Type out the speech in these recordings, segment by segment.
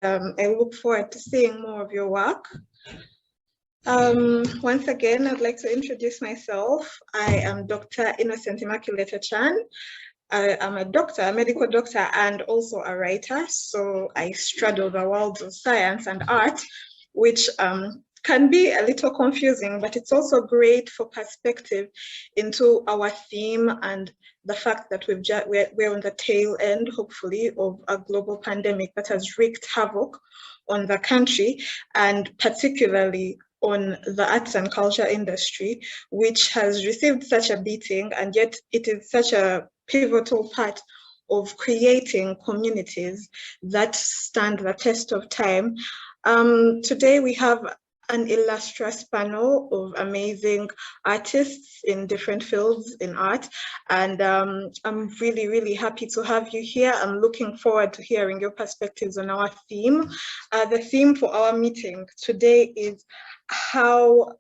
I look forward to seeing more of your work. Once again, I'd like to introduce myself. I am Dr. Innocent Immaculate Acan. I am a doctor, a medical doctor, and also a writer. So I straddle the worlds of science and art, which can be a little confusing, but it's also great for perspective into our theme and the fact that we're on the tail end, hopefully, of a global pandemic that has wreaked havoc on the country, and particularly on the arts and culture industry, which has received such a beating, and yet it is such a pivotal part of creating communities that stand the test of time. Today we have an illustrious panel of amazing artists in different fields in art, and I'm really happy to have you here. I'm looking forward to hearing your perspectives on our theme. The theme for our meeting today is how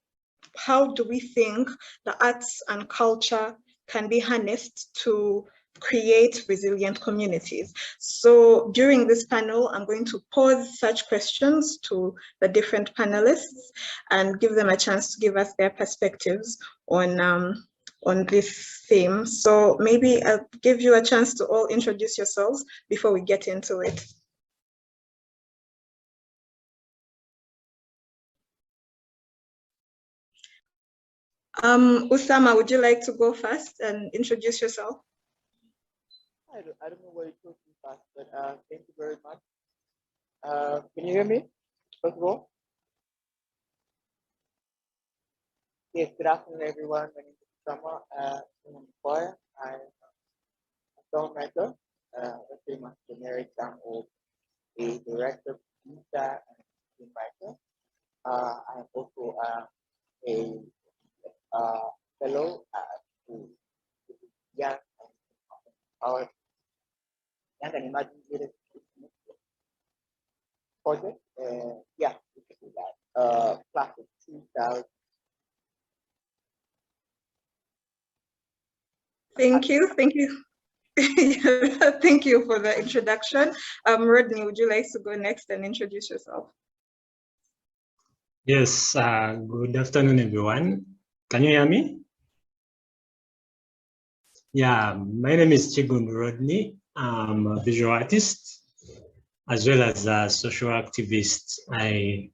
do we think the arts and culture can be harnessed to create resilient communities. So during this panel, I'm going to pose such questions to the different panelists and give them a chance to give us their perspectives on this theme. So maybe I'll give you a chance to all introduce yourselves before we get into it. Usama, would you like to go first and introduce yourself? I don't know where you're talking fast, but thank you very much. Can you hear me, first of all? Yes, good afternoon, everyone. My name is Usama. I'm Mukwaya. I'm a filmmaker, very much generic term of a director, producer, and screenwriter. I'm also a fellow to young and emerging leaders project. Yeah, we can do that. Class of 2000. Thank you. Thank you for the introduction. Rodney, would you like to go next and introduce yourself? Yes, good afternoon, everyone. Can you hear me? Yeah, my name is Kiggundu Rodney. I'm a visual artist as well as a social activist. I'm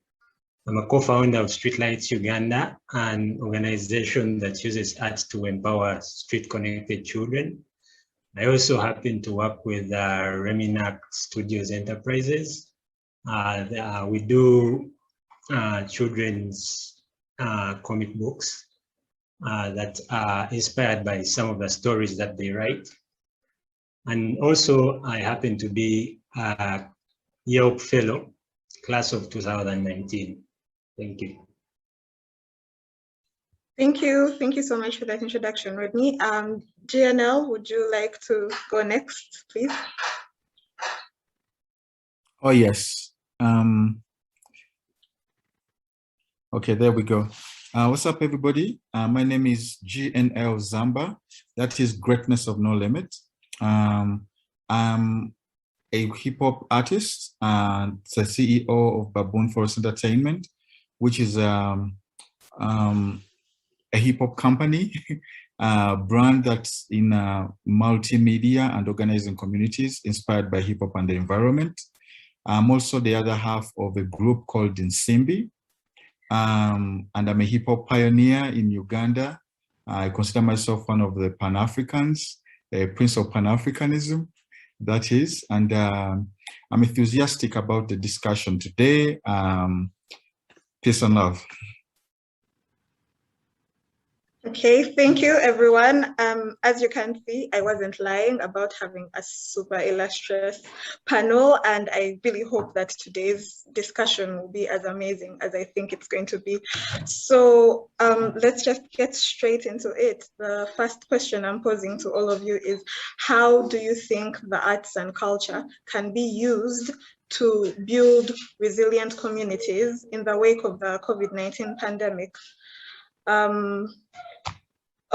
a co-founder of Streetlights Uganda, an organization that uses art to empower street-connected children. I also happen to work with Reminac Studios Enterprises. We do children's comic books that are inspired by some of the stories that they write. And also, I happen to be a YELP fellow, class of 2019. Thank you. Thank you. Thank you so much for that introduction, Rodney. GNL, would you like to go next, please? Oh, yes. Okay, there we go. What's up, everybody? My name is GNL Zamba. That is Greatness of No Limit. I'm a hip-hop artist and the CEO of Baboon Forest Entertainment, which is a hip-hop company, brand that's in multimedia and organizing communities inspired by hip-hop and the environment. I'm also the other half of a group called Nsimbi, and I'm a hip-hop pioneer in Uganda. I consider myself one of the Pan-Africans, a prince of Pan-Africanism, that is, and I'm enthusiastic about the discussion today. Peace and love. Okay, thank you, everyone. As you can see, I wasn't lying about having a super illustrious panel, and I really hope that today's discussion will be as amazing as I think it's going to be. So let's just get straight into it. The first question I'm posing to all of you is, how do you think the arts and culture can be used to build resilient communities in the wake of the COVID-19 pandemic?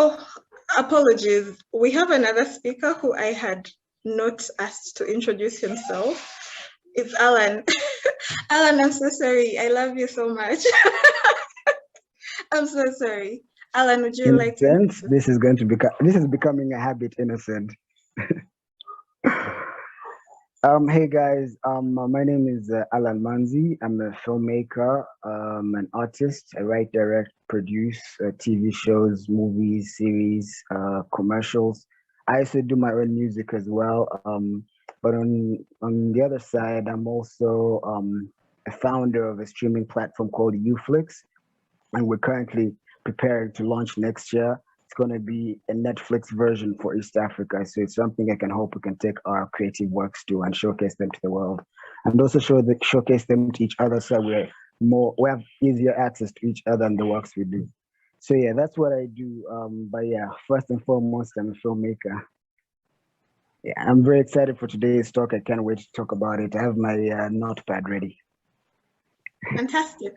Oh, apologies. We have another speaker who I had not asked to introduce himself. It's Allan. Allan, I'm so sorry. I love you so much. I'm so sorry. Allan, would you like to? Innocent, this is becoming a habit, Innocent. Hey guys, my name is Allan Manzi. I'm a filmmaker, an artist. I write, direct, produce TV shows, movies, series, commercials. I also do my own music as well. But on the other side, I'm also a founder of a streaming platform called Uflix, and we're currently preparing to launch next year. It's going to be a Netflix version for East Africa. So it's something I can hope we can take our creative works to and showcase them to the world, and also showcase them to each other, so we have easier access to each other and the works we do. So yeah, that's what I do. But yeah, first and foremost, I'm a filmmaker. Yeah, I'm very excited for today's talk. I can't wait to talk about it. I have my notepad ready. Fantastic.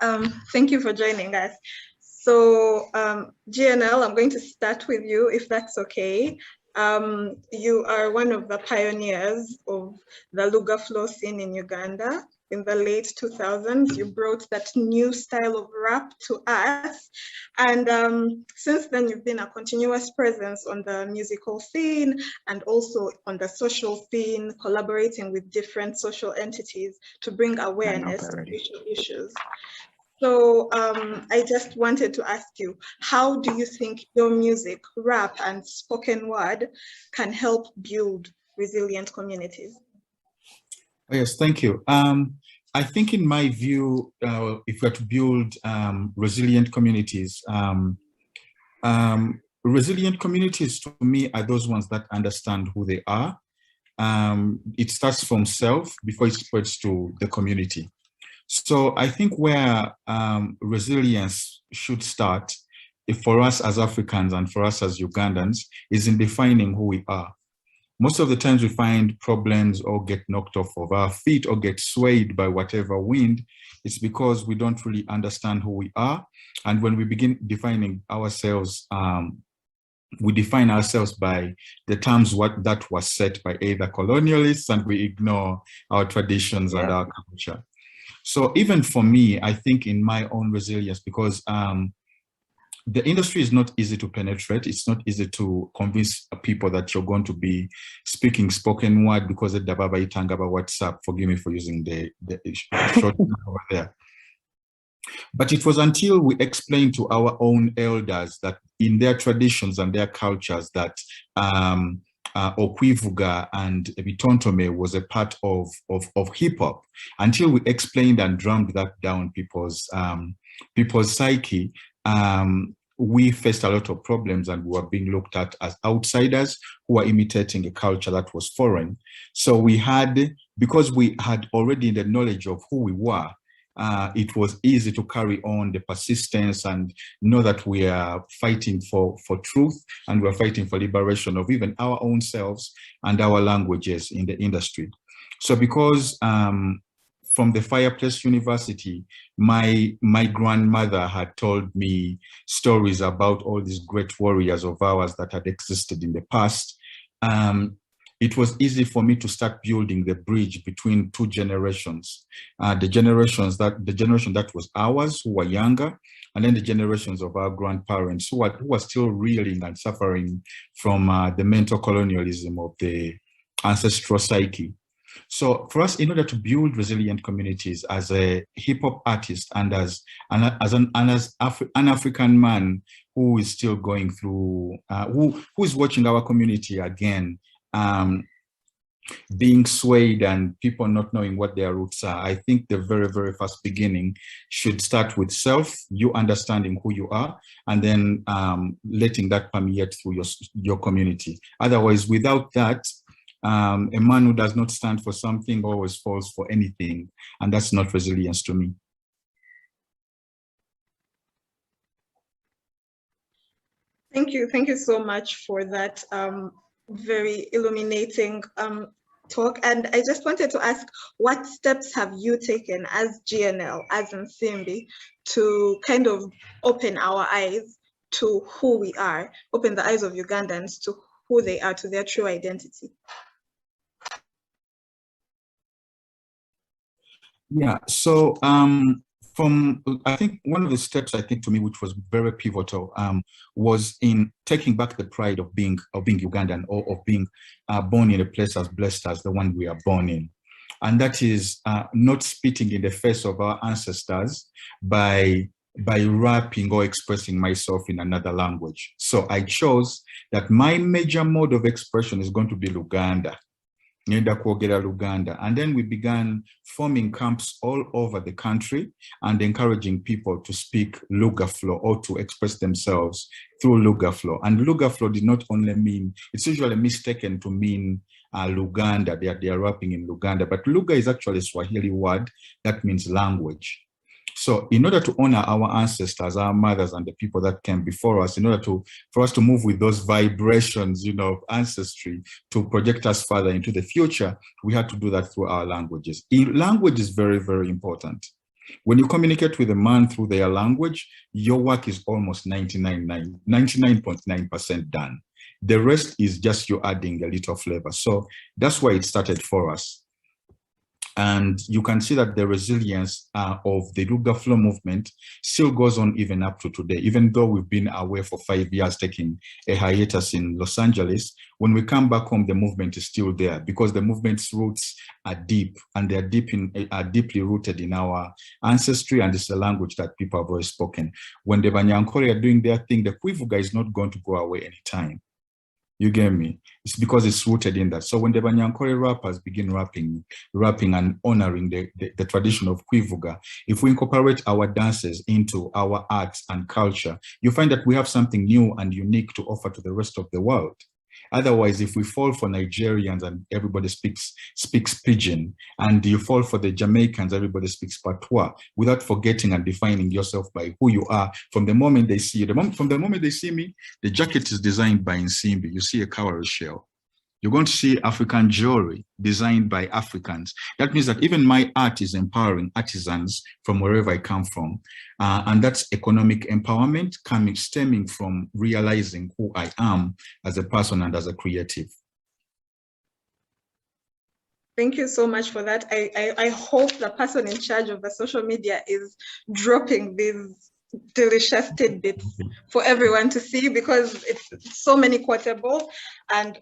Thank you for joining us. So GNL, I'm going to start with you, if that's okay. You are one of the pioneers of the Lugha flow scene in Uganda. In the late 2000s, you brought that new style of rap to us. And since then, you've been a continuous presence on the musical scene and also on the social scene, collaborating with different social entities to bring awareness to social issues. So I just wanted to ask you, how do you think your music, rap, and spoken word can help build resilient communities? Oh, yes, thank you. I think in my view, if we're to build resilient communities to me are those ones that understand who they are. It starts from self before it spreads to the community. So I think where resilience should start, for us as Africans and for us as Ugandans, is in defining who we are. Most of the times we find problems or get knocked off of our feet or get swayed by whatever wind. It's because we don't really understand who we are. And when we begin defining ourselves, we define ourselves by the terms that was set by either colonialists, and we ignore our traditions and our culture. So even for me, I think in my own resilience, because the industry is not easy to penetrate. It's not easy to convince people that you're going to be speaking spoken word because of Dababa Itangaba WhatsApp. Forgive me for using the short over there. But it was until we explained to our own elders that in their traditions and their cultures that Okwivuga and Bitontome was a part of hip-hop. Until we explained and drummed that down people's psyche, we faced a lot of problems and we were being looked at as outsiders who were imitating a culture that was foreign. So because we had already the knowledge of who we were, it was easy to carry on the persistence and know that we are fighting for truth, and we're fighting for liberation of even our own selves and our languages in the industry. So because from the Fireplace University, my grandmother had told me stories about all these great warriors of ours that had existed in the past. It was easy for me to start building the bridge between two generations, the generation that was ours, who were younger, and then the generations of our grandparents who were still reeling and suffering from the mental colonialism of the ancestral psyche. So for us, in order to build resilient communities as a hip-hop artist and as an African man who is still going through, who is watching our community again, being swayed and people not knowing what their roots are, I think the very, very first beginning should start with self, you understanding who you are, and then letting that permeate through your community. Otherwise, without that, a man who does not stand for something always falls for anything, and that's not resilience to me. Thank you so much for that very illuminating talk. And I just wanted to ask, what steps have you taken as GNL, as Nsimbi, to kind of open our eyes to who we are, open the eyes of Ugandans to who they are, to their true identity? Yeah, so from I think one of the steps I think to me which was very pivotal was in taking back the pride of being Ugandan, or of being born in a place as blessed as the one we are born in. And that is not spitting in the face of our ancestors by rapping or expressing myself in another language. So I chose that my major mode of expression is going to be Luganda. Uganda. And then we began forming camps all over the country and encouraging people to speak Lugaflo or to express themselves through Lugaflo. And Lugaflo did not only mean, it's usually mistaken to mean Luganda, they are rapping in Luganda, but Luga is actually a Swahili word that means language. So in order to honor our ancestors, our mothers, and the people that came before us, in order for us to move with those vibrations, of ancestry to project us further into the future, we had to do that through our languages. Language is very, very important. When you communicate with a man through their language, your work is almost 99.9% done. The rest is just you adding a little flavor. So that's why it started for us. And you can see that the resilience of the Lugaflo movement still goes on even up to today. Even though we've been away for 5 years, taking a hiatus in Los Angeles, when we come back home, the movement is still there because the movement's roots are deep, and they're deeply rooted in our ancestry, and it's a language that people have always spoken. When the Banyankore are doing their thing, the Kwivuga is not going to go away anytime. You get me? It's because it's rooted in that. So when the Banyankore rappers begin rapping and honoring the tradition of Kwivuga, if we incorporate our dances into our arts and culture, you find that we have something new and unique to offer to the rest of the world. Otherwise, if we fall for Nigerians and everybody speaks Pidgin, and you fall for the Jamaicans, everybody speaks Patois, without forgetting and defining yourself by who you are from the moment they see you. From the moment they see me, the jacket is designed by Nsimbi. You see a cowrie shell. You're going to see African jewelry designed by Africans. That means that even my art is empowering artisans from wherever I come from. And that's economic empowerment stemming from realizing who I am as a person and as a creative. Thank you so much for that. I hope the person in charge of the social media is dropping these delicious tidbits for everyone to see, because it's so many quotable, and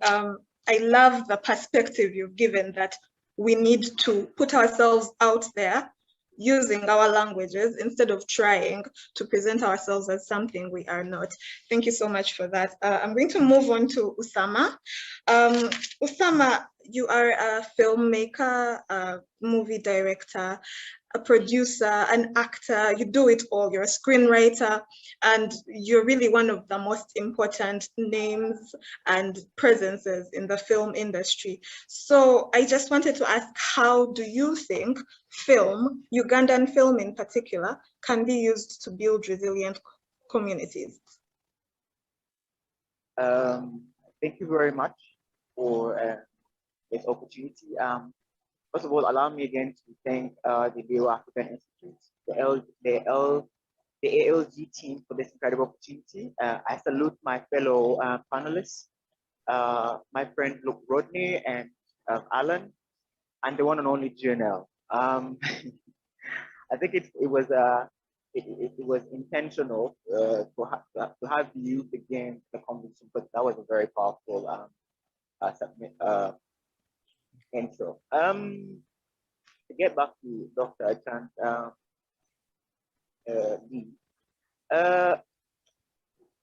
I love the perspective you've given that we need to put ourselves out there using our languages instead of trying to present ourselves as something we are not. Thank you so much for that. I'm going to move on to Usama. Usama, you are a filmmaker, a movie director, a producer, an actor. You do it all. You're a screenwriter, and you're really one of the most important names and presences in the film industry. So I just wanted to ask, how do you think film, Ugandan film in particular, can be used to build resilient communities? Thank you very much for this opportunity. First of all, allow me again to thank the Leo African Institute, the ALG team for this incredible opportunity. I salute my fellow panelists, my friend Rodney and Allan, and the one and only GNL. I think it was intentional to have you begin the conversation, but that was a very powerful intro. To get back to Dr. Acan,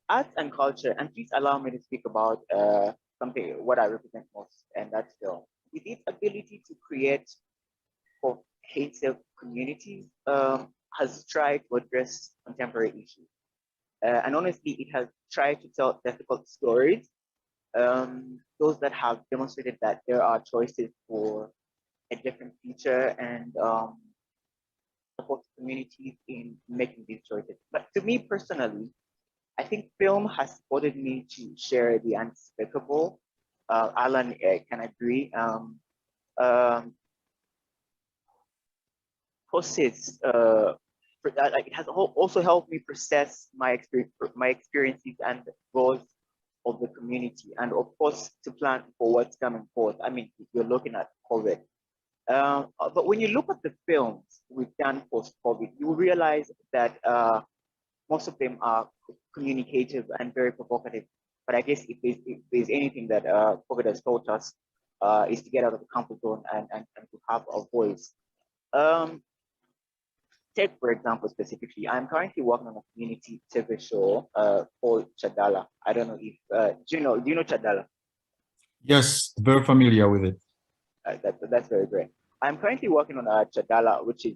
arts and culture, and please allow me to speak about what I represent most, and that's film. With its ability to create cohesive communities, has tried to address contemporary issues. And honestly, it has tried to tell difficult stories, those that have demonstrated that there are choices for a different future, and support communities in making these choices. But to me personally, I think film has supported me to share the unspeakable. Allan can agree. Process. It has also helped me process my experiences and goals of the community, and of course to plan for what's coming forth. I mean, you're looking at COVID. But when you look at the films we've done post-COVID, you realize that most of them are communicative and very provocative. But I guess if there's anything that COVID has taught us is to get out of the comfort zone and to have a voice. Take, for example, specifically, I'm currently working on a community TV show called Chadala. I don't know if, do you know Chadala? Yes, very familiar with it. That's very great. I'm currently working on a Chadala, which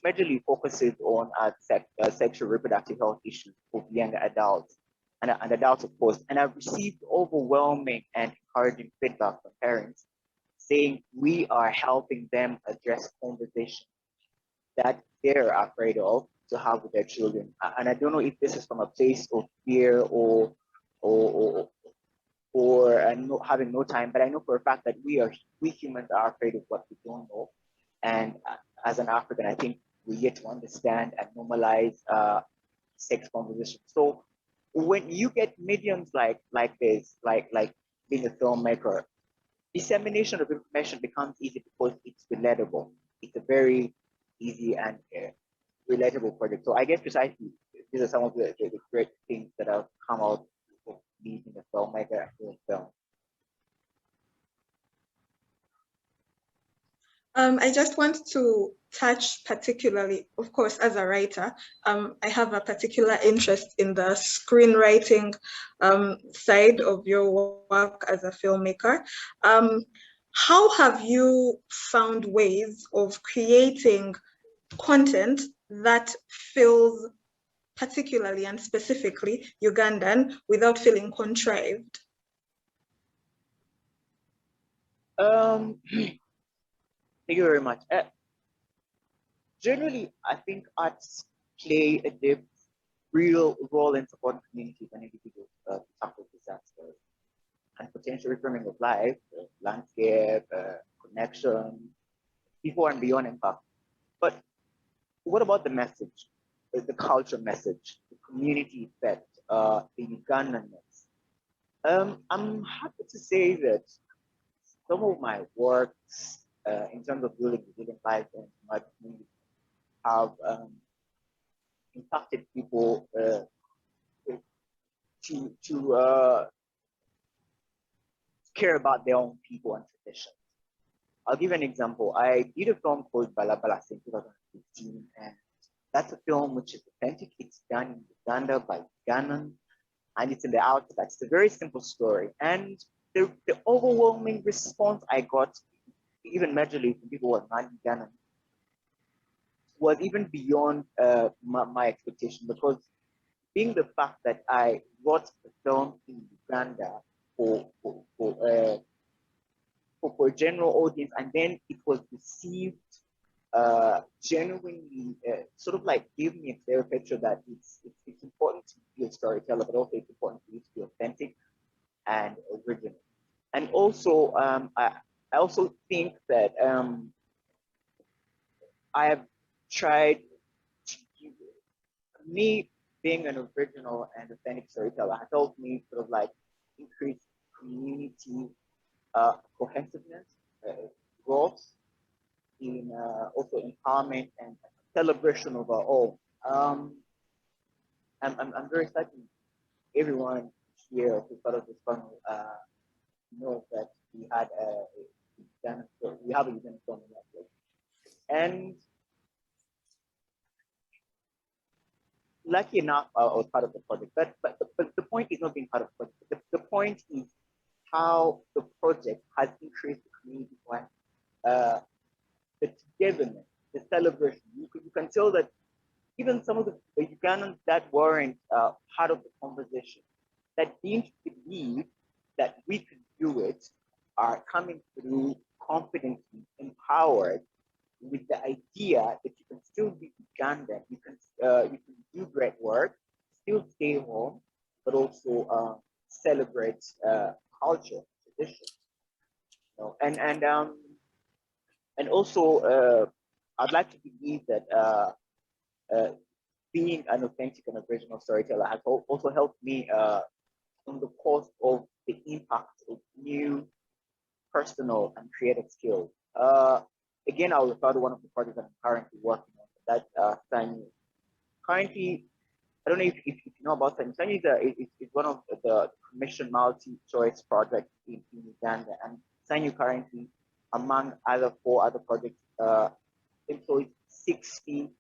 majorly focuses on sexual reproductive health issues for young adults and adults, of course. And I've received overwhelming and encouraging feedback from parents saying we are helping them address conversations that they're afraid of to have with their children. And I don't know if this is from a place of fear or not having no time, but I know for a fact that we humans are afraid of what we don't know. And as an African, I think we yet to understand and normalize sex conversation. So when you get mediums like this, like being a filmmaker, dissemination of information becomes easy because it's relatable. It's a very easy and relatable project. So I guess precisely these are some of the great things that have come out of being a filmmaker and doing film. I just want to touch particularly, of course, as a writer, I have a particular interest in the screenwriting side of your work as a filmmaker. How have you found ways of creating content that feels particularly and specifically Ugandan without feeling contrived? Thank you very much. Generally, I think arts play a real role in supporting communities and individuals to tackle disasters and potential reframing of life, landscape, connection, before and beyond impact. But what about the message, the culture message, the community effect, the Ugandanness? I'm happy to say that some of my works in terms of building resilient life and my community have impacted people to care about their own people and traditions. I'll give an example. I did a film called Balabala in 2015, and that's a film which is authentic. It's done in Uganda by Ugandan, and it's in the outskirts. It's a very simple story. And the overwhelming response I got, even majorly from people who are not Ugandan, was even beyond my expectation, because being the fact that I wrote the film in Uganda for a general audience, and then it was received genuinely, sort of like gave me a clear picture that it's important to be a storyteller, but also it's important for you to be authentic and original. And also, I also think that I have tried to give me being an original and authentic storyteller has helped me sort of like increase community cohesiveness, growth, in also empowerment and celebration of our own. I'm very excited. Everyone here who's part of this panel knows that we have a Uganda film in Netflix. And lucky enough, I was part of the project. But the point is not being part of the project. The point is how the project has increased the community one, the togetherness, the celebration. You can tell that even some of the Ugandans that weren't part of the conversation, that didn't believe that we could do it, are coming through confidently, empowered, with the idea that you can still be Ugandan, you can do great work, still stay home, but also celebrate culture, tradition. You know, and also I'd like to believe that being an authentic and original storyteller has also helped me on the course of the impact of new personal and creative skills. Again, I'll refer to one of the projects that I'm currently working on. That Sanyu. Currently, I don't know if you know about Sanyu. Sanyu is one of the commission multi-choice projects in Uganda, and Sanyu currently, among other 4 other projects, employs 60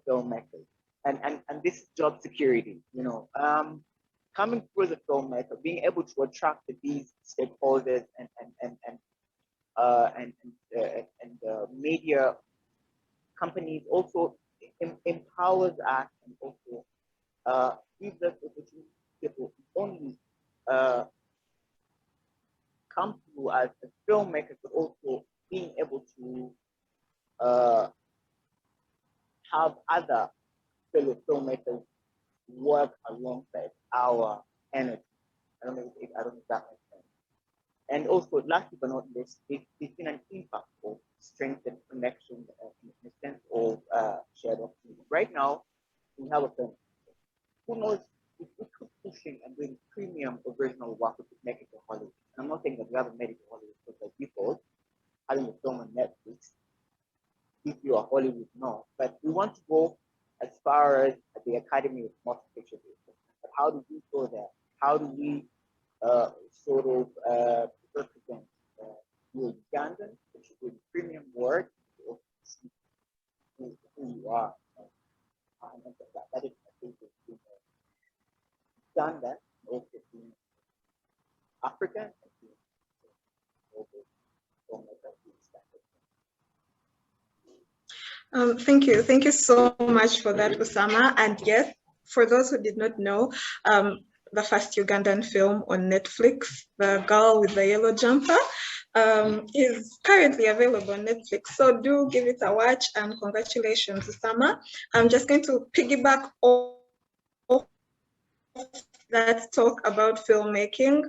filmmakers, and this job security, coming through as a filmmaker, being able to attract these stakeholders and media companies also empowers us and also gives us opportunity to only come through as a filmmaker, but also being able to have other fellow filmmakers work alongside our energy. I don't know if that makes sense. And also, last but not least, it's been an impact of strengthened connection in the sense of shared opportunity. Right now, we have a film. Who knows if we keep pushing and doing premium original work, we could make it to Hollywood. And I'm not saying that we haven't made it to Hollywood, because by default, having a film on Netflix, if you are Hollywood, no. But we want to go as far as the Academy of Motion Picture. But how do we go there? How do we sort of represent you Ugandan, which is a premium word, who you are? That is, I think, Uganda, also being African, and being Thank you. Thank you so much for that, Usama. And yes, for those who did not know, the first Ugandan film on Netflix, The Girl with the Yellow Jumper, is currently available on Netflix. So do give it a watch, and congratulations, Usama. I'm just going to piggyback off that talk about filmmaking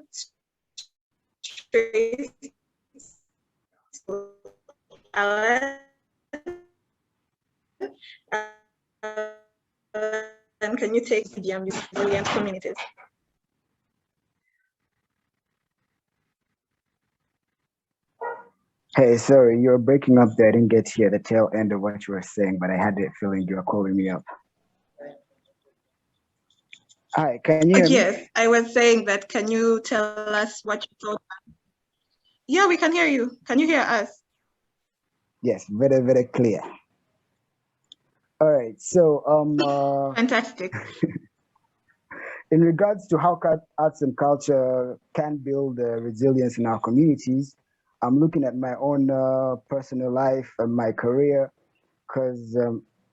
straight to Allan. And can you take medium resilient communities? Hey, sorry, you're breaking up there. I didn't get to hear the tail end of what you were saying, but I had the feeling you were calling me up. Hi, can you hear me? Yes, I was saying that. Can you tell us what you thought? Yeah, we can hear you. Can you hear us? Yes, very, very clear. All right, so Fantastic. in regards to how arts and culture can build resilience in our communities, I'm looking at my own personal life and my career, because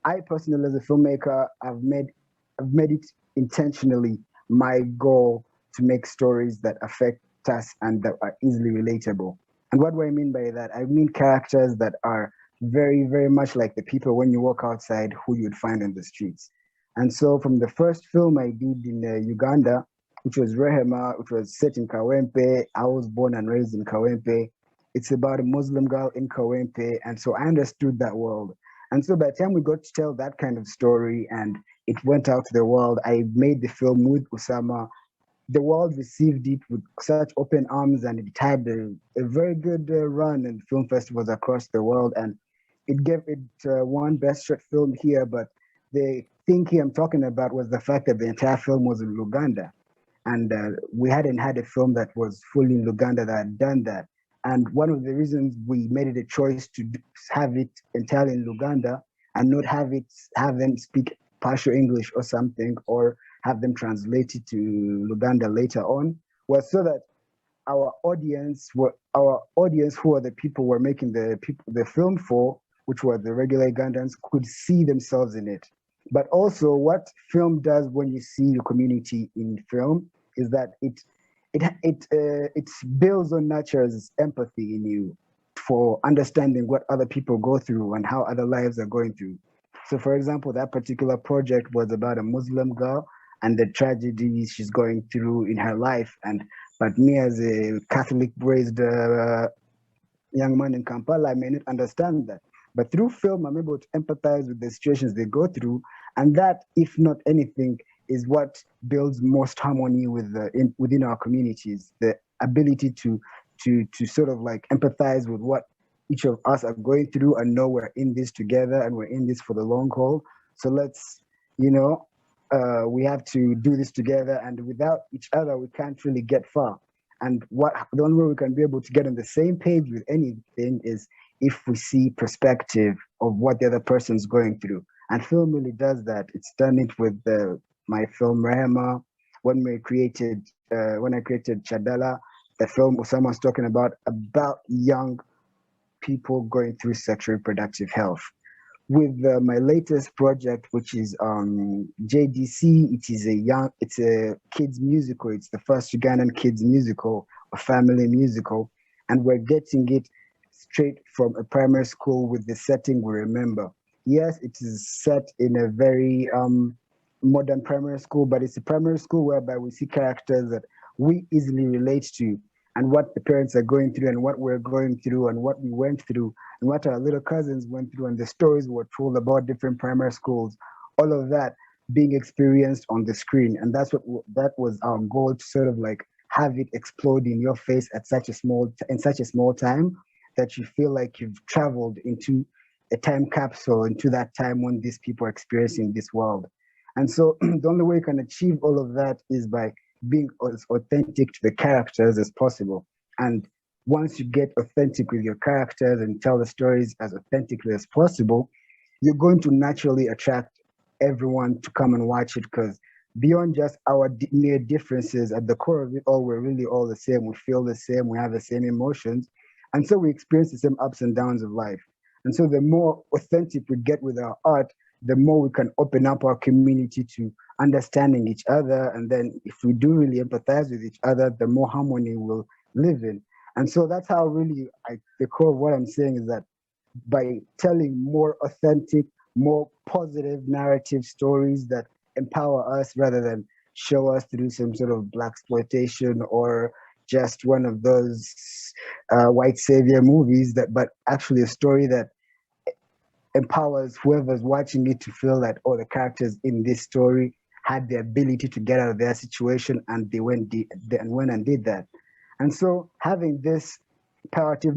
I personally, as a filmmaker, I've made it intentionally my goal to make stories that affect us and that are easily relatable. And what do I mean by that? I mean characters that are very, very much like the people when you walk outside who you'd find on the streets. And so from the first film I did in Uganda, which was Rehema, which was set in Kawempe, I was born and raised in Kawempe. It's about a Muslim girl in Kawempe. And so I understood that world. And so by the time we got to tell that kind of story and it went out to the world, I made the film with Usama. The world received it with such open arms, and it had a very good run in film festivals across the world. And it gave it one Best Short Film here, but the thing here I'm talking about was the fact that the entire film was in Uganda. And we hadn't had a film that was fully in Uganda that had done that. And one of the reasons we made it a choice to have it entirely in Uganda and not have them speak partial English or something, or have them translated to Uganda later on, was so that our audience who are the people we're making the film for, which were the regular Ugandans, could see themselves in it. But also, what film does when you see your community in film is that it builds or nurtures empathy in you for understanding what other people go through and how other lives are going through. So, for example, that particular project was about a Muslim girl and the tragedies she's going through in her life. But me, as a Catholic-raised young man in Kampala, I may not understand that. But through film, I'm able to empathize with the situations they go through, and that, if not anything, is what builds most harmony within our communities. The ability to sort of like empathize with what each of us are going through and know we're in this together and we're in this for the long haul. So let's, we have to do this together, and without each other, we can't really get far. And the only way we can be able to get on the same page with anything is if we see perspective of what the other person's going through. And film really does that. It's done it with my film Rehema, when I created Chadala, the film Usama was talking about young people going through sexual reproductive health. With my latest project, which is JDC, it's a kids musical. It's the first Ugandan kids musical, a family musical, and we're getting it straight from a primary school with the setting we remember. Yes, it is set in a very modern primary school, but it's a primary school whereby we see characters that we easily relate to, and what the parents are going through and what we're going through and what we went through and what our little cousins went through and the stories were told about different primary schools, all of that being experienced on the screen. And that was our goal, to sort of like have it explode in your face in such a small time that you feel like you've traveled into a time capsule, into that time when these people are experiencing this world. And so the only way you can achieve all of that is by being as authentic to the characters as possible. And once you get authentic with your characters and tell the stories as authentically as possible, you're going to naturally attract everyone to come and watch it, because beyond just our mere differences, at the core of it all, we're really all the same. We feel the same, we have the same emotions, and so we experience the same ups and downs of life. And so the more authentic we get with our art, the more we can open up our community to understanding each other. And then if we do really empathize with each other, the more harmony we'll live in. And so that's how really the core of what I'm saying is that by telling more authentic, more positive narrative stories that empower us rather than show us through some sort of blaxploitation or just one of those white savior movies, but actually a story that empowers whoever's watching it to feel that, oh, the characters in this story had the ability to get out of their situation and they went and did that. And so having this positive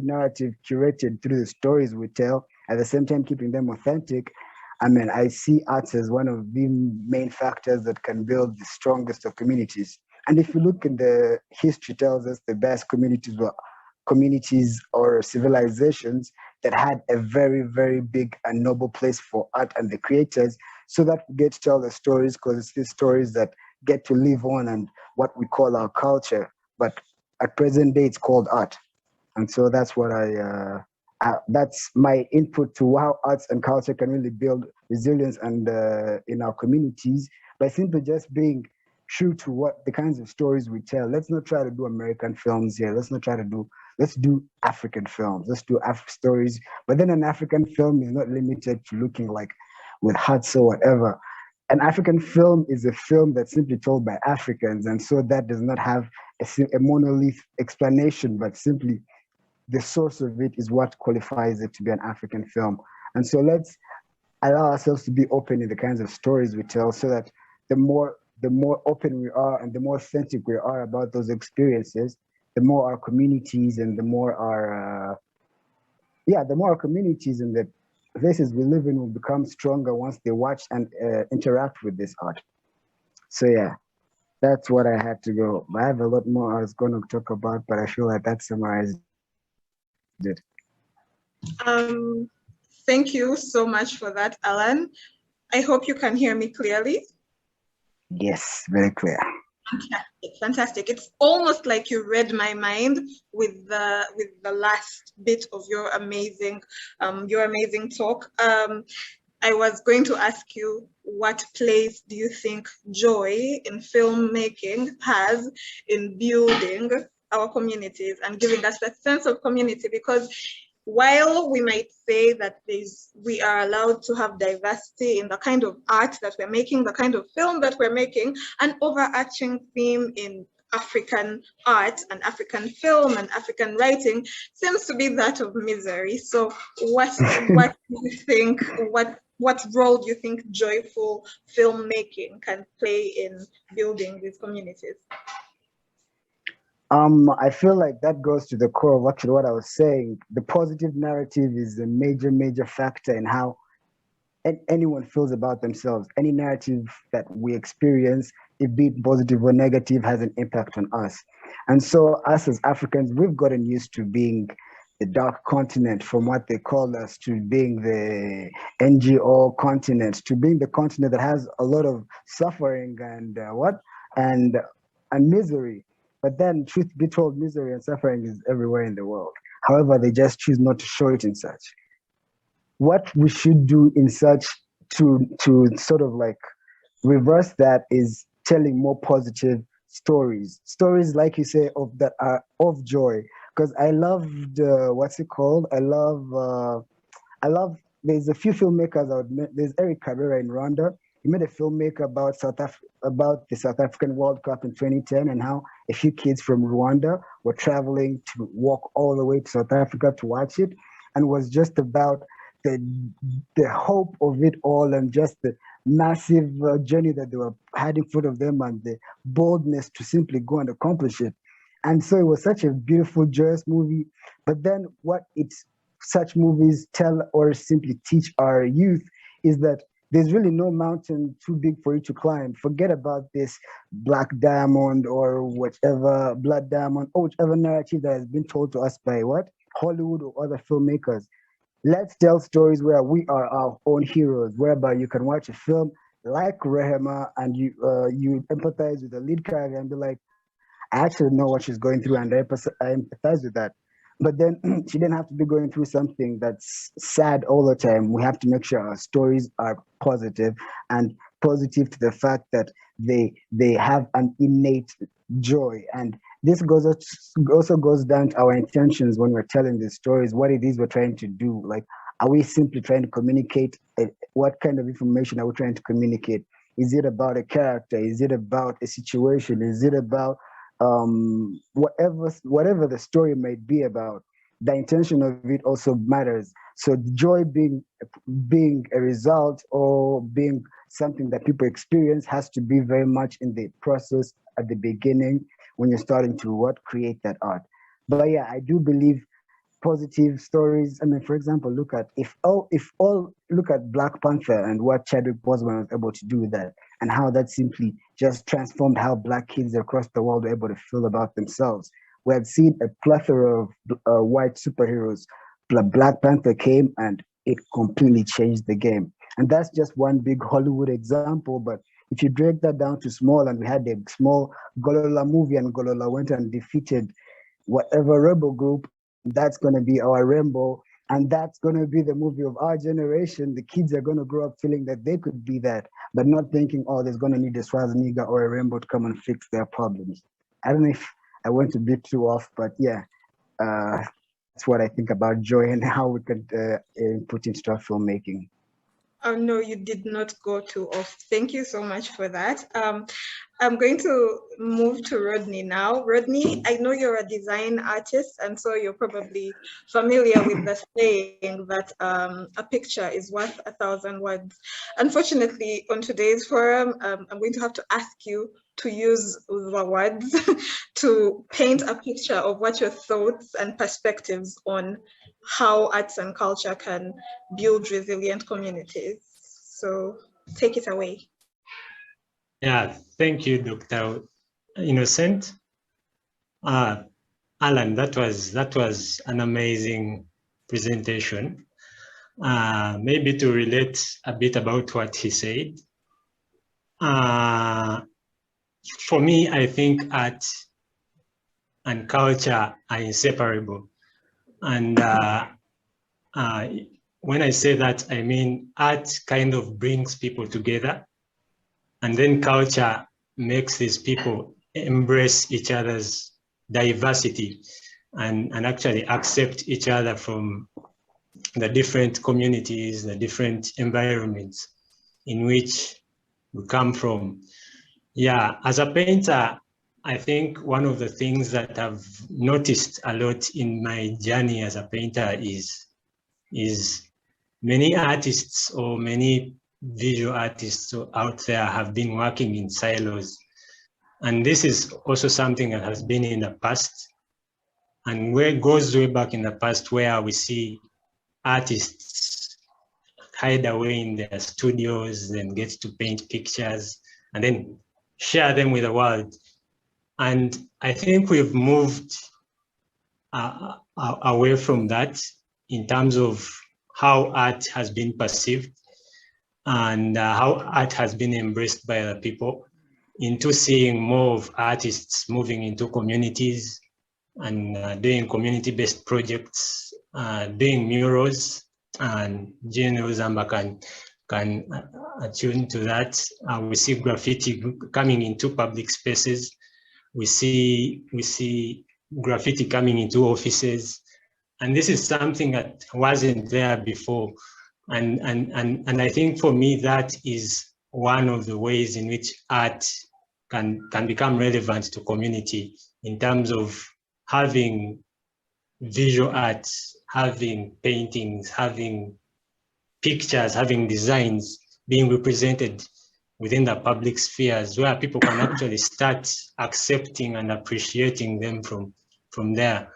narrative curated through the stories we tell, at the same time keeping them authentic, I mean, I see arts as one of the main factors that can build the strongest of communities. And if you look in the history tells us the best communities were communities or civilizations that had a very, very big and noble place for art and the creators, so that we get to tell the stories, because it's these stories that get to live on and what we call our culture. But at present day, it's called art. And so that's what that's my input to how arts and culture can really build resilience and in our communities by simply just being true to what the kinds of stories we tell. Let's not try to do American films here. Let's do African films. Let's do stories. But then an African film is not limited to looking like with huts or whatever. An African film is a film that's simply told by Africans. And so that does not have a monolith explanation, but simply the source of it is what qualifies it to be an African film. And so let's allow ourselves to be open in the kinds of stories we tell, so that the more open we are and the more authentic we are about those experiences, the more our communities and the more our communities and the places we live in will become stronger once they watch and interact with this art. So yeah, that's what I had to go. I have a lot more I was going to talk about, but I feel like that summarized it. Thank you so much for that, Allan. I hope you can hear me clearly. Yes, very clear. Fantastic. It's almost like you read my mind with the last bit of your amazing talk. I was going to ask you, what place do you think joy in filmmaking has in building our communities and giving us that sense of community? Because while we might say that we are allowed to have diversity in the kind of art that we're making, the kind of film that we're making, an overarching theme in African art and African film and African writing seems to be that of misery. So what do you think, what role do you think joyful filmmaking can play in building these communities? I feel like that goes to the core of actually what I was saying. The positive narrative is a major factor in how anyone feels about themselves. Any narrative that we experience, if be it positive or negative, has an impact on us. And so us as Africans, we've gotten used to being the dark continent, from what they call us, to being the NGO continent, to being the continent that has a lot of suffering and and misery. But then, truth be told, misery and suffering is everywhere in the world. However, they just choose not to show it in such. What we should do in such to sort of like reverse that is telling more positive stories like you say, of that are of joy. Because I loved what's it called? I love. There's a few filmmakers there's Eric Carrera in Rwanda. He made a filmmaker about about the South African World Cup in 2010, and how a few kids from Rwanda were traveling to walk all the way to South Africa to watch it, and was just about the hope of it all, and just the massive journey that they had in front of them, and the boldness to simply go and accomplish it. And so it was such a beautiful, joyous movie. But then what such movies tell or simply teach our youth is that there's really no mountain too big for you to climb. Forget about this black diamond or whichever blood diamond or whichever narrative that has been told to us by Hollywood or other filmmakers. Let's tell stories where we are our own heroes, whereby you can watch a film like Rehema and you empathize with the lead character and be like, I actually know what she's going through, and I empathize with that. But then she didn't have to be going through something that's sad all the time. We have to make sure our stories are positive, and positive to the fact that they have an innate joy. And this also goes down to our intentions when we're telling these stories, what it is we're trying to do. Like, are we simply trying to communicate? What kind of information are we trying to communicate? Is it about a character? Is it about a situation? Is it about whatever the story might be about? The intention of it also matters. So joy being a result or being something that people experience has to be very much in the process at the beginning when you're starting to create that art. But yeah, I do believe positive stories. I mean, for example, look at look at Black Panther and what Chadwick Boseman was able to do with that, and how that simply just transformed how Black kids across the world were able to feel about themselves. We had seen a plethora of white superheroes. Black Panther came and it completely changed the game. And that's just one big Hollywood example. But if you break that down to small, and we had a small Golola movie, and Golola went and defeated whatever rebel group, that's going to be our rainbow. And that's going to be the movie of our generation. The kids are going to grow up feeling that they could be that, but not thinking, oh, there's going to need a Schwarzenegger or a rainbow to come and fix their problems. I don't know if I went a bit too off, but yeah, that's what I think about joy and how we could put into our filmmaking. Oh, no, you did not go too off. Thank you so much for that. I'm going to move to Rodney now. Rodney, I know you're a design artist, and so you're probably familiar with the saying that a picture is worth 1,000 words. Unfortunately, on today's forum, I'm going to have to ask you to use the words to paint a picture of what your thoughts and perspectives on how arts and culture can build resilient communities. So take it away. Yeah, thank you, Dr. Innocent. Allan, that was an amazing presentation. Maybe to relate a bit about what he said. For me, I think art and culture are inseparable. And when I say that, I mean art kind of brings people together, and then culture makes these people embrace each other's diversity and actually accept each other from the different communities, the different environments in which we come from. Yeah, as a painter, I think one of the things that I've noticed a lot in my journey as a painter is many artists or many visual artists out there have been working in silos. And this is also something that has been in the past, and where it goes way back in the past, where we see artists hide away in their studios and get to paint pictures and then share them with the world. And I think we've moved away from that in terms of how art has been perceived and how art has been embraced by the people, into seeing more of artists moving into communities and doing community-based projects, doing murals, and GNL Zamba can attune to that. We see graffiti coming into public spaces. We see graffiti coming into offices, and this is something that wasn't there before. And I think for me that is one of the ways in which art can become relevant to community, in terms of having visual arts, having paintings, having pictures, having designs being represented within the public spheres, where people can actually start accepting and appreciating them from there.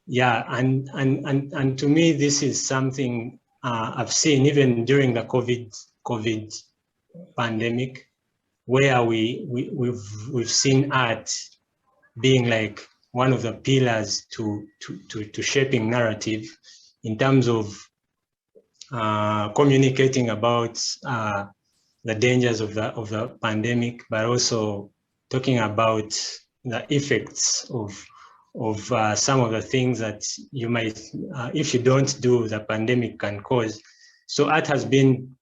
Yeah, and to me, this is something I've seen even during the COVID pandemic, where we've seen art being like one of the pillars to shaping narrative, in terms of communicating about the dangers of the pandemic, but also talking about the effects of some of the things that you might, if you don't do, the pandemic can cause. So art has been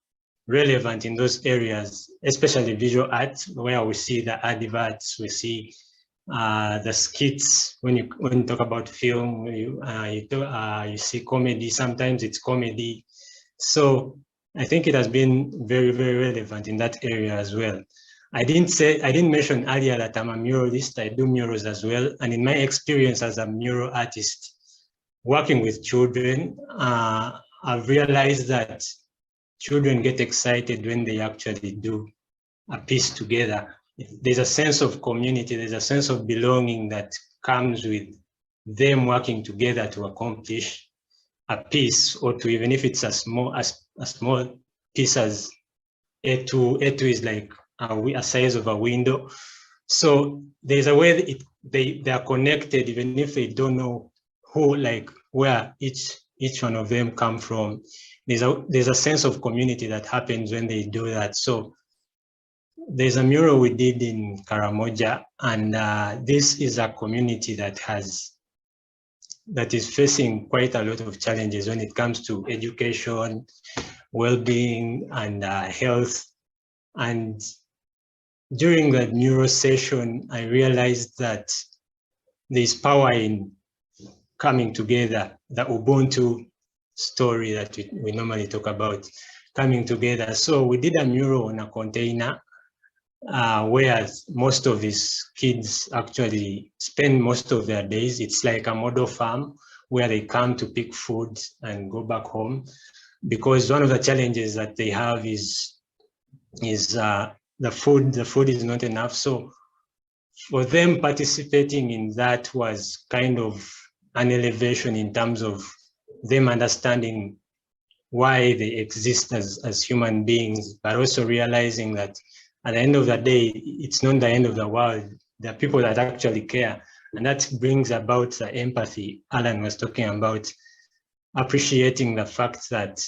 relevant in those areas, especially visual art, where we see the adverts, we see the skits. When you talk about film, you see comedy. Sometimes it's comedy. So I think it has been very, very relevant in that area as well. I didn't mention earlier that I'm a muralist. I do murals as well. And in my experience as a mural artist, working with children, I've realized that children get excited when they actually do a piece together. There's a sense of community, there's a sense of belonging that comes with them working together to accomplish a piece, or to, even if it's a small piece as A2 is like a size of a window. So there's a way that they are connected, even if they don't know who, like where each one of them come from. There's a sense of community that happens when they do that. So there's a mural we did in Karamoja, and this is a community that is facing quite a lot of challenges when it comes to education, well-being, and health. And during that mural session, I realized that there's power in coming together, the Ubuntu story that we normally talk about, coming together. So we did a mural on a container where most of these kids actually spend most of their days. It's like a model farm where they come to pick food and go back home, because one of the challenges that they have is the food is not enough. So for them, participating in that was kind of an elevation in terms of them understanding why they exist as human beings, but also realizing that at the end of the day, it's not the end of the world. There are people that actually care. And that brings about the empathy Allan was talking about, appreciating the fact that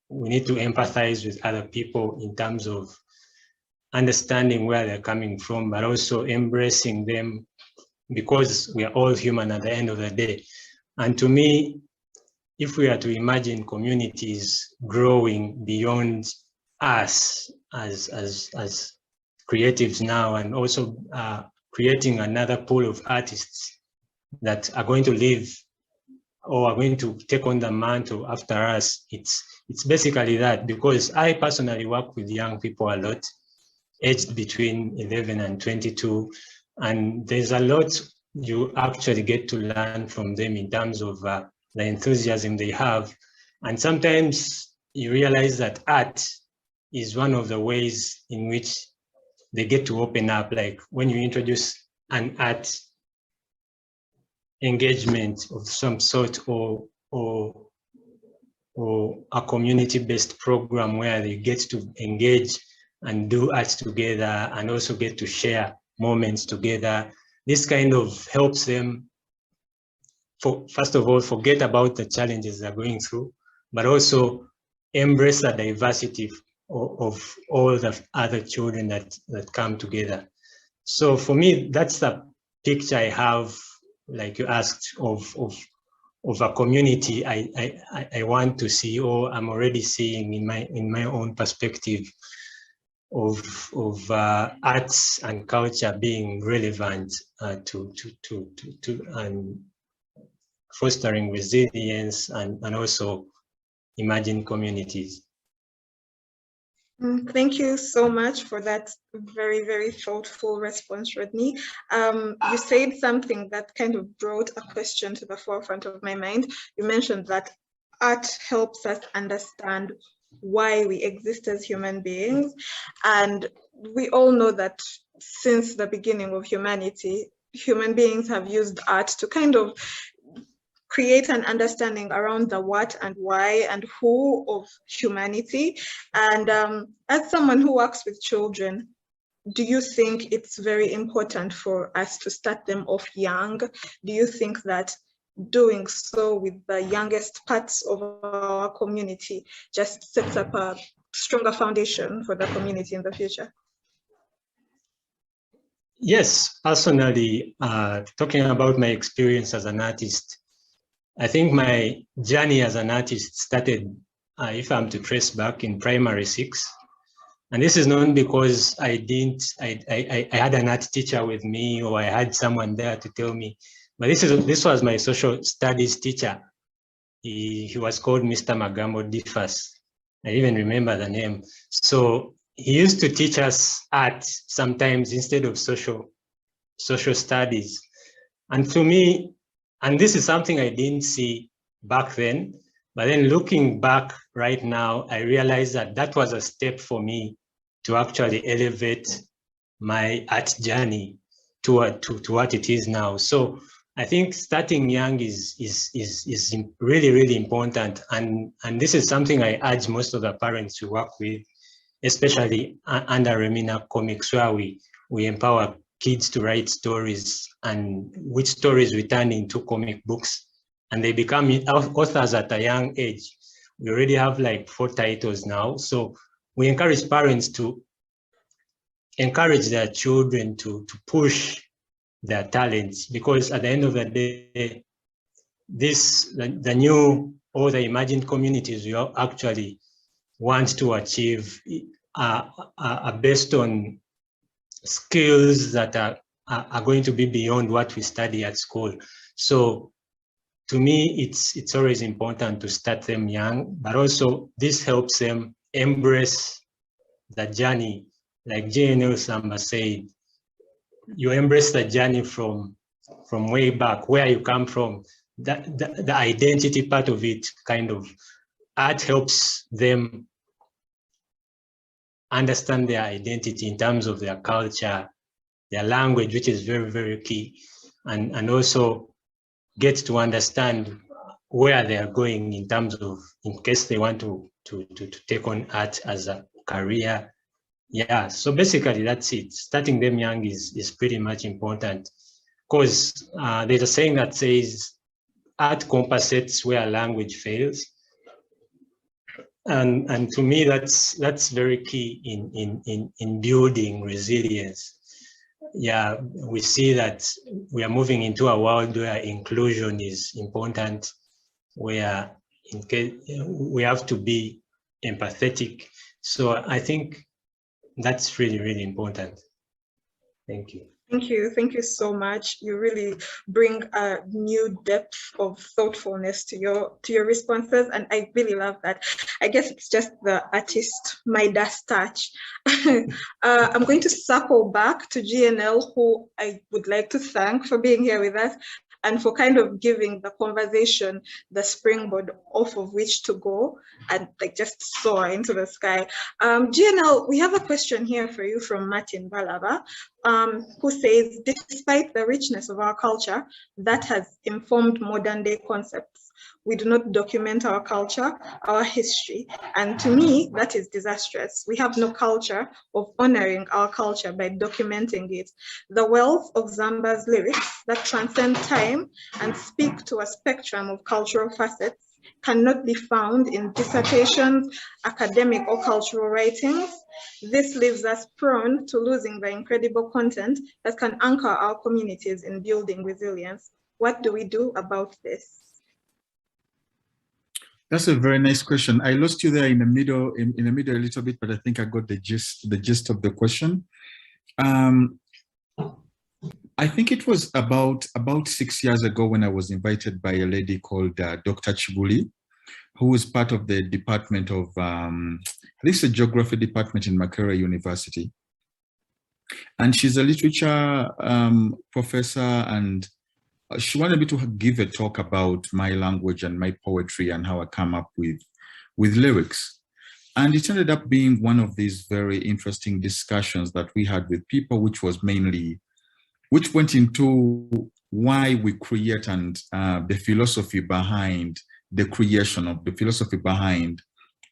we need to empathize with other people in terms of understanding where they're coming from, but also embracing them, because we are all human at the end of the day. And to me, if we are to imagine communities growing beyond us as creatives now, and also creating another pool of artists that are going to live or are going to take on the mantle after us, it's basically that. Because I personally work with young people a lot, aged between 11 and 22, and there's a lot you actually get to learn from them in terms of the enthusiasm they have. And sometimes you realize that art is one of the ways in which they get to open up. Like when you introduce an art engagement of some sort, or a community-based program where they get to engage and do art together and also get to share moments together. This kind of helps them, first of all, forget about the challenges they're going through, but also embrace the diversity of all the other children that come together. So for me, that's the picture I have, like you asked, of a community I want to see, or I'm already seeing in my own perspective of arts and culture being relevant to and fostering resilience and also emerging communities. Thank you so much for that very, very thoughtful response, Rodney. You said something that kind of brought a question to the forefront of my mind. You mentioned that art helps us understand why we exist as human beings. And we all know that since the beginning of humanity, human beings have used art to kind of create an understanding around the what and why and who of humanity. And as someone who works with children, do you think it's very important for us to start them off young? Do you think that doing so with the youngest parts of our community just sets up a stronger foundation for the community in the future? Yes, personally, talking about my experience as an artist, I think my journey as an artist started, if I'm to trace back, in primary 6. And this is not because I had an art teacher with me, or I had someone there to tell me, but this was my social studies teacher. He was called Mr. Magambo Diffas. I even remember the name. So he used to teach us art sometimes instead of social studies. And to me, and this is something I didn't see back then, but then looking back right now, I realized that that was a step for me to actually elevate my art journey to what it is now. So I think starting young is really, really important. And this is something I urge most of the parents to work with, especially under Remina Comics, where we empower kids to write stories, and which stories we turn into comic books, and they become authors at a young age. We already have like 4 titles now. So we encourage parents to encourage their children to push their talents, because at the end of the day, the new or the imagined communities we actually want to achieve are based on skills that are going to be beyond what we study at school. So to me, it's always important to start them young, but also this helps them embrace the journey. Like GNL Zamba said, you embrace the journey from way back, where you come from, the identity part of it. Kind of art helps them understand their identity in terms of their culture, their language, which is very, very key, and also get to understand where they are going in terms of, in case they want to take on art as a career. Yeah, so basically that's it. Starting them young is pretty much important, because there's a saying that says art compensates where language fails. And to me, that's very key in building resilience. Yeah, we see that we are moving into a world where inclusion is important, where we have to be empathetic. So I think that's really, really important. Thank you. Thank you so much. You really bring a new depth of thoughtfulness to your responses, and I really love that. I guess it's just the artist Midas touch. I'm going to circle back to GNL, who I would like to thank for being here with us. and for kind of giving the conversation the springboard off of which to go and like just soar into the sky. GNL, we have a question here for you from Martin Balaba, who says, despite the richness of our culture that has informed modern day concepts, we do not document our culture, our history, and to me, that is disastrous. We have no culture of honoring our culture by documenting it. The wealth of Zamba's lyrics that transcend time and speak to a spectrum of cultural facets cannot be found in dissertations, academic or cultural writings. This leaves us prone to losing the incredible content that can anchor our communities in building resilience. What do we do about this? That's a very nice question. I lost you there in the middle, in the middle a little bit, but I think I got the gist of the question. I think it was about 6 years ago when I was invited by a lady called Dr. Chibuli, who is part of the department of, this is a geography department in Makerere University. And she's a literature professor, and she wanted me to give a talk about my language and my poetry and how I come up with lyrics. And it ended up being one of these very interesting discussions that we had with people, which went into why we create and the philosophy behind the creation of the philosophy behind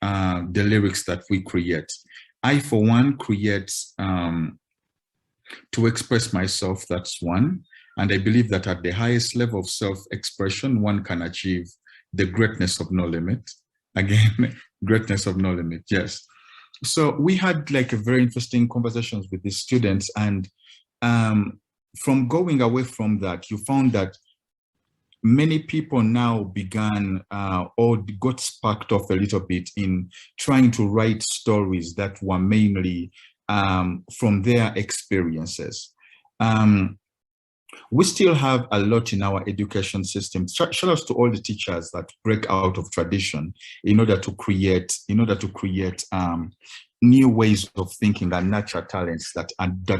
the lyrics that we create. I, for one, create to express myself, that's one. And I believe that at the highest level of self-expression, one can achieve the greatness of no limit. Again, greatness of no limit, yes. So we had like a very interesting conversations with the students, and from going away from that, you found that many people now began or got sparked off a little bit in trying to write stories that were mainly from their experiences. We still have a lot in our education system. Shout out to all the teachers that break out of tradition in order to create new ways of thinking and nurture talents that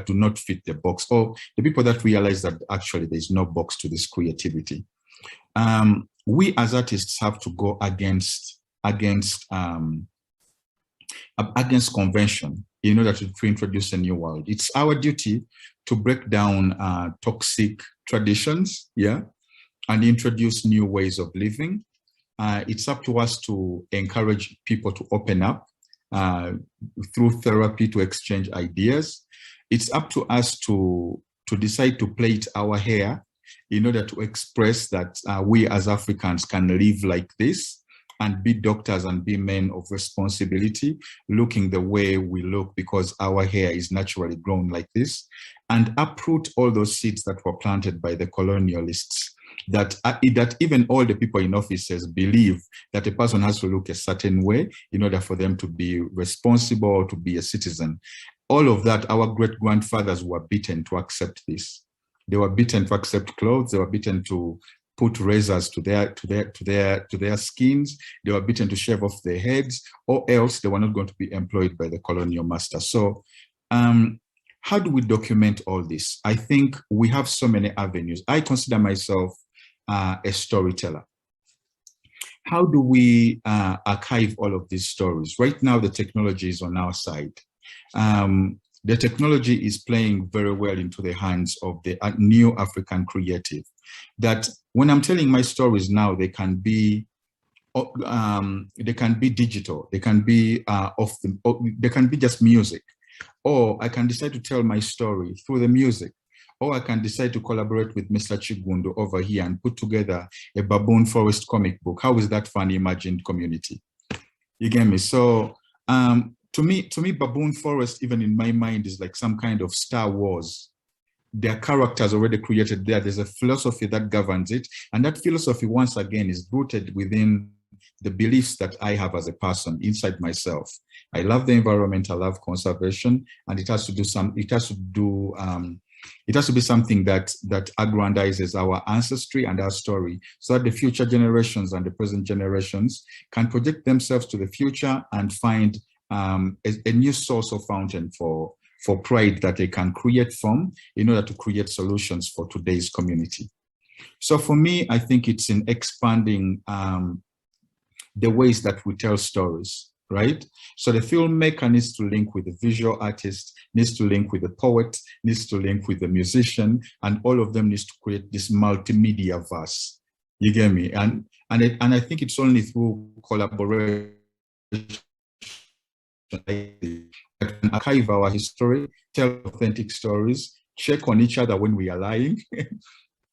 do not fit the box, or the people that realize that actually there's no box to this creativity. We as artists have to go against convention in order to introduce a new world. It's our duty to break down toxic traditions, yeah, and introduce new ways of living. It's up to us to encourage people to open up through therapy to exchange ideas. It's up to us to decide to plait our hair in order to express that we as Africans can live like this and be doctors and be men of responsibility, looking the way we look because our hair is naturally grown like this, and uproot all those seeds that were planted by the colonialists, that even all the people in offices believe that a person has to look a certain way in order for them to be responsible or to be a citizen. All of that, our great-grandfathers were beaten to accept this. They were beaten to accept clothes. They were beaten to put razors to their skins. They were beaten to shave off their heads, or else they were not going to be employed by the colonial master. So how do we document all this? I think we have so many avenues. I consider myself a storyteller. How do we archive all of these stories? Right now, the technology is on our side. The technology is playing very well into the hands of the new African creative. That when I'm telling my stories now, they can be digital, they can be they can be just music, or I can decide to tell my story through the music, or I can decide to collaborate with Mr. Kiggundu over here and put together a baboon forest comic book. How is that for an imagined community? You get me? So to me, Baboon Forest, even in my mind, is like some kind of Star Wars. There are characters already created there. There's a philosophy that governs it. And that philosophy, once again, is rooted within the beliefs that I have as a person inside myself. I love the environment, I love conservation, and it has to be something that aggrandizes our ancestry and our story, so that the future generations and the present generations can project themselves to the future and find a new source of fountain for pride that they can create from in order to create solutions for today's community. So for me, I think it's in expanding the ways that we tell stories, right? So the filmmaker needs to link with the visual artist, needs to link with the poet, needs to link with the musician, and all of them needs to create this multimedia verse. You get me? And I think it's only through collaboration that we can archive our history, tell authentic stories, check on each other when we are lying,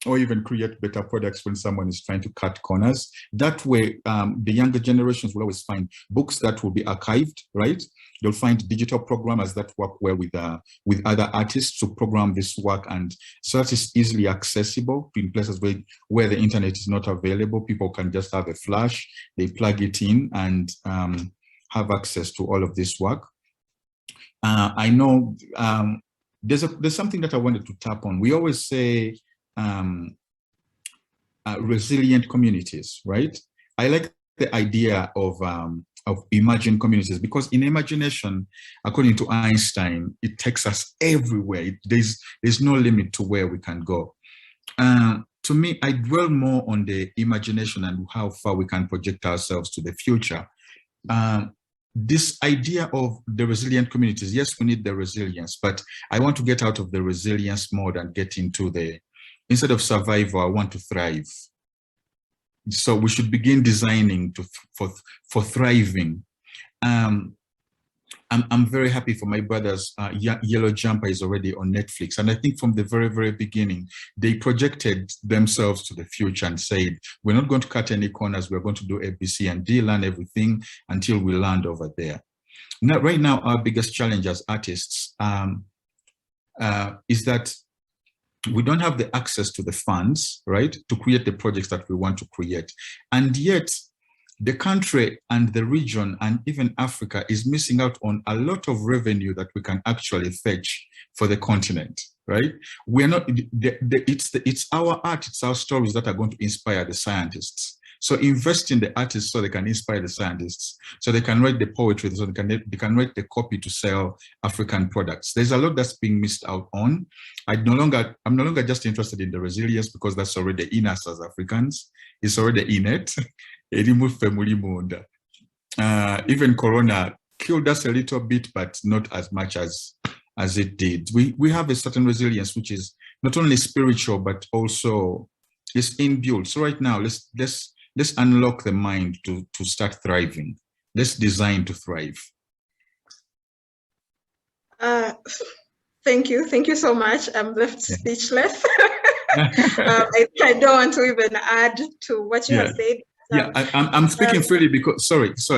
or even create better products when someone is trying to cut corners. That way, the younger generations will always find books that will be archived, right? You'll find digital programmers that work well with other artists to program this work, and so that is easily accessible in places where the internet is not available. People can just have a flash, they plug it in, and have access to all of this work. I know there's something that I wanted to tap on. We always say resilient communities, right? I like the idea of imagined communities, because in imagination, according to Einstein, it takes us everywhere. There's no limit to where we can go. To me, I dwell more on the imagination and how far we can project ourselves to the future. This idea of the resilient communities, yes, we need the resilience, but I want to get out of the resilience mode and get into instead of survival, I want to thrive. So we should begin designing for thriving. I'm very happy for my brothers. Yellow Jumper is already on Netflix. And I think from the very, very beginning, they projected themselves to the future and said, we're not going to cut any corners. We're going to do A, B, C, and D, learn everything until we land over there. Now, right now, our biggest challenge as artists is that we don't have the access to the funds, right, to create the projects that we want to create. And yet, the country and the region and even Africa is missing out on a lot of revenue that we can actually fetch for the continent, right? We're not, it's our art, it's our stories that are going to inspire the scientists. So invest in the artists so they can inspire the scientists, so they can write the poetry, so they can write the copy to sell African products. There's a lot that's being missed out on. I'm no longer just interested in the resilience, because that's already in us as Africans. It's already in it. Even Corona killed us a little bit, but not as much as it did. We have a certain resilience, which is not only spiritual, but also is inbuilt. So right now, let's unlock the mind to start thriving. Let's design to thrive. Thank you so much. I'm left speechless. I don't want to even add to what you have said. Yeah, I'm speaking freely because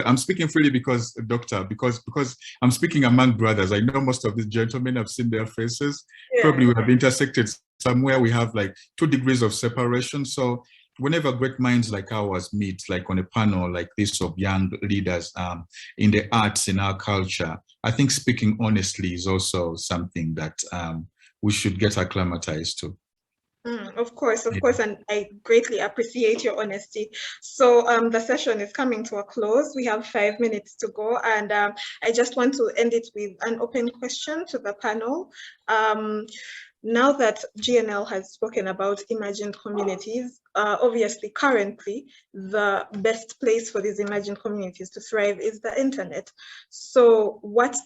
I'm speaking freely because, Doctor, because I'm speaking among brothers. I know most of these gentlemen, I've seen their faces. Yeah. Probably we have intersected somewhere. We have like 2 degrees of separation. So whenever great minds like ours meet, like on a panel like this of young leaders in the arts, in our culture, I think speaking honestly is also something that we should get acclimatized to. Of course, and I greatly appreciate your honesty. So the session is coming to a close. We have 5 minutes to go, and I just want to end it with an open question to the panel. Now that GNL has spoken about imagined communities, obviously currently the best place for these imagined communities to thrive is the internet. So what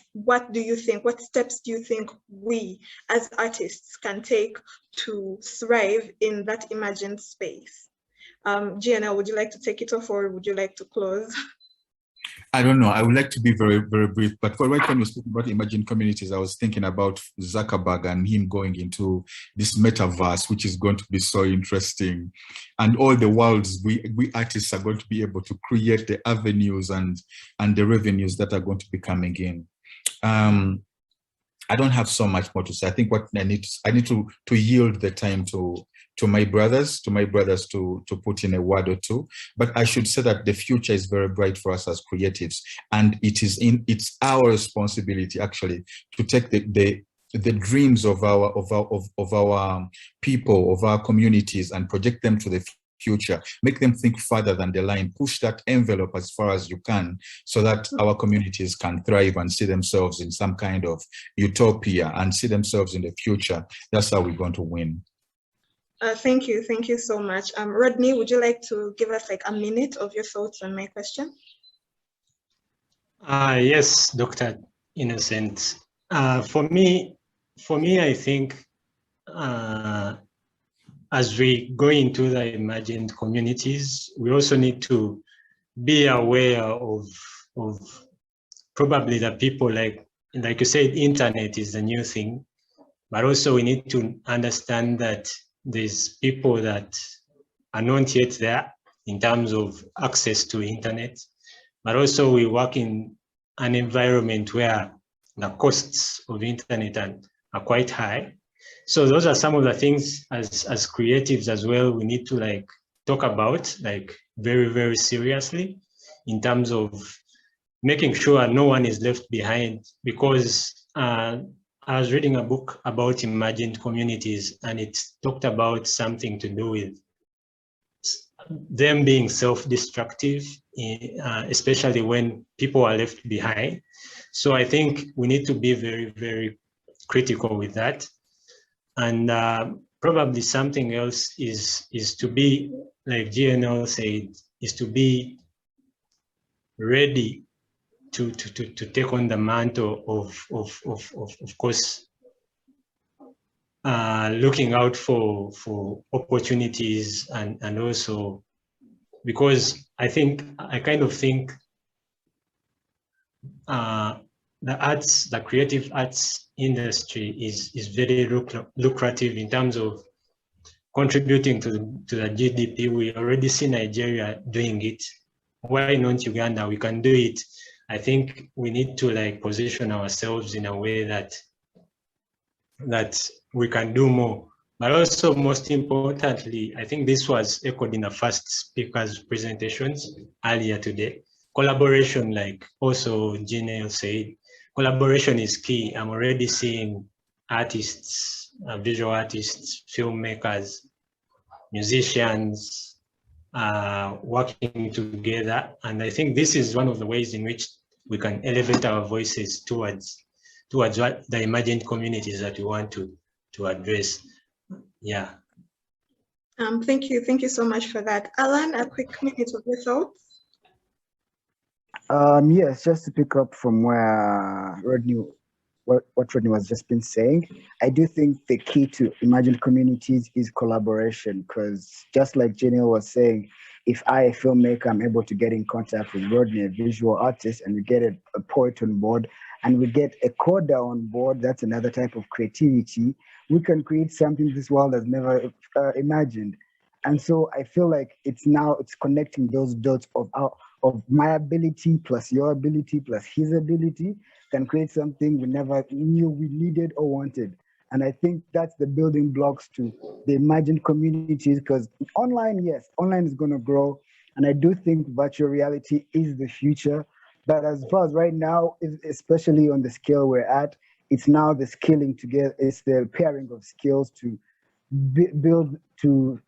do you think, what steps do you think we as artists can take to thrive in that imagined space? GNL, would you like to take it off, or would you like to close? I don't know. I would like to be very, very brief. But right when we speak about imagined communities, I was thinking about Zuckerberg and him going into this metaverse, which is going to be so interesting. And all the worlds we artists are going to be able to create the avenues and the revenues that are going to be coming in. I don't have so much more to say. I think what I need to yield the time to my brothers to put in a word or two. But I should say that the future is very bright for us as creatives, and it's our responsibility actually to take the dreams of our people, of our communities, and project them to the future, make them think further than the line, push that envelope as far as you can, so that our communities can thrive and see themselves in some kind of utopia and see themselves in the future. That's how we're going to win. Thank you so much. Rodney, would you like to give us like a minute of your thoughts on my question? Yes, Dr. Innocent. For me, I think as we go into the emergent communities, we also need to be aware of probably the people, like you said, internet is the new thing, but also we need to understand that there's people that are not yet there in terms of access to internet, but also we work in an environment where the costs of internet are quite high. So those are some of the things as creatives as well, we need to like talk about like very, very seriously in terms of making sure no one is left behind, because I was reading a book about emergent communities and it talked about something to do with them being self-destructive, especially when people are left behind. So I think we need to be very, very critical with that. And probably something else is to be, like GNL said, is to be ready to take on the mantle of course, looking out for opportunities, and also because I kind of think the creative arts industry is very lucrative in terms of contributing to the GDP. We already see Nigeria doing it. Why not Uganda? We can do it. I think we need to like position ourselves in a way that we can do more. But also, most importantly, I think this was echoed in the first speaker's presentations earlier today. Collaboration, like also GNL said, collaboration is key. I'm already seeing artists, visual artists, filmmakers, musicians working together. And I think this is one of the ways in which we can elevate our voices towards what the emergent communities that we want to address. Yeah. Thank you so much for that. Allan, a quick minute of your thoughts. Yes, just to pick up from where what Rodney was just been saying, I do think the key to emergent communities is collaboration, because just like GNL was saying, if I, a filmmaker, I'm able to get in contact with Rodney, a visual artist, and we get a poet on board, and we get a coder on board, that's another type of creativity, we can create something this world has never imagined. And so I feel like it's connecting those dots of my ability plus your ability plus his ability can create something we never knew we needed or wanted. And I think that's the building blocks to the emergent communities, because online, yes, online is going to grow. And I do think virtual reality is the future. But as far as right now, especially on the scale we're at, it's now the skilling together, it's the pairing of skills to build to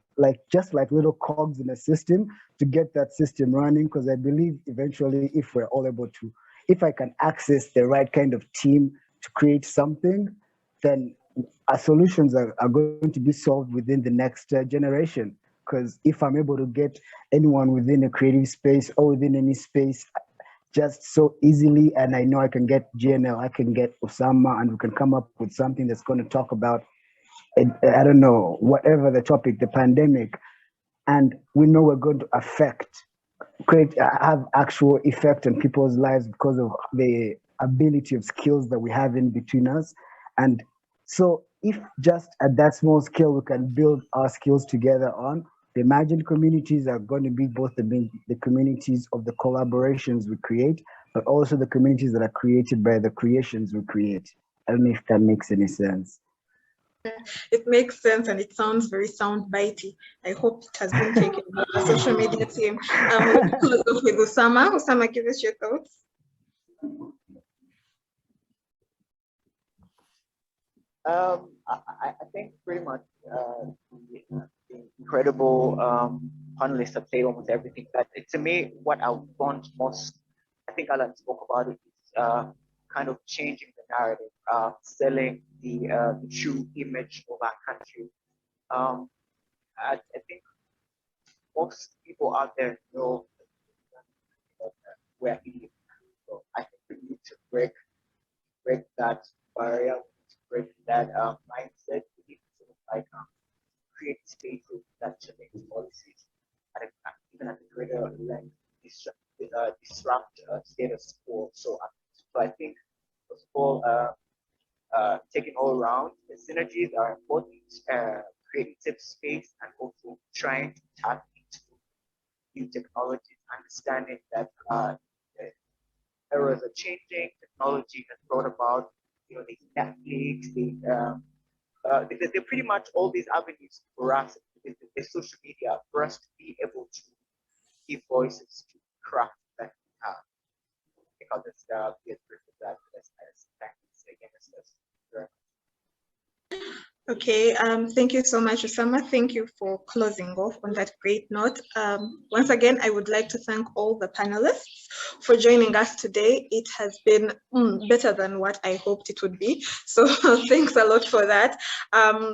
just like little cogs in a system to get that system running. Because I believe eventually, if we're all able to, if I can access the right kind of team to create something, then our solutions are going to be solved within the next generation. Because if I'm able to get anyone within a creative space or within any space just so easily, and I know I can get GNL, I can get Usama, and we can come up with something that's going to talk about, I don't know, whatever the topic, the pandemic, and we know we're going to have actual effect on people's lives because of the ability of skills that we have in between us. And so if just at that small scale we can build our skills together on, the imagined communities are going to be both the communities of the collaborations we create, but also the communities that are created by the creations we create. I don't know if that makes any sense. It makes sense and it sounds very soundbitey. I hope it has been taken by the social media team. We'll close off with Usama. Usama, give us your thoughts. I think pretty much the incredible panelists have said almost everything. But to me, what I want most, I think Allan spoke about it, is kind of changing the narrative, selling the true image of our country. I think most people out there know where he is. So I think we need to break that barrier, break that mindset. We need to sort of like create spaces that challenge policies, and even at the greater length, disrupt status quo. So I think, first of all, taking all around, the synergies are important. Creative space and also trying to tap into new technologies, understanding that the eras are changing, technology has brought about, the Netflix, they're pretty much all these avenues for us, the social media, for us to be able to give voices to craft that we have. Because it's be as brief as that. Thanks again. Okay, thank you so much, Usama. Thank you for closing off on that great note. Once again, I would like to thank all the panelists for joining us today. It has been better than what I hoped it would be. So thanks a lot for that.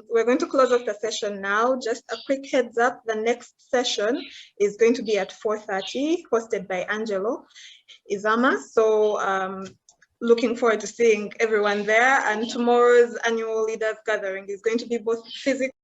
We're going to close off the session now. Just a quick heads up, the next session is going to be at 4:30, hosted by Angelo Usama. So looking forward to seeing everyone there, and tomorrow's annual leaders gathering is going to be both physical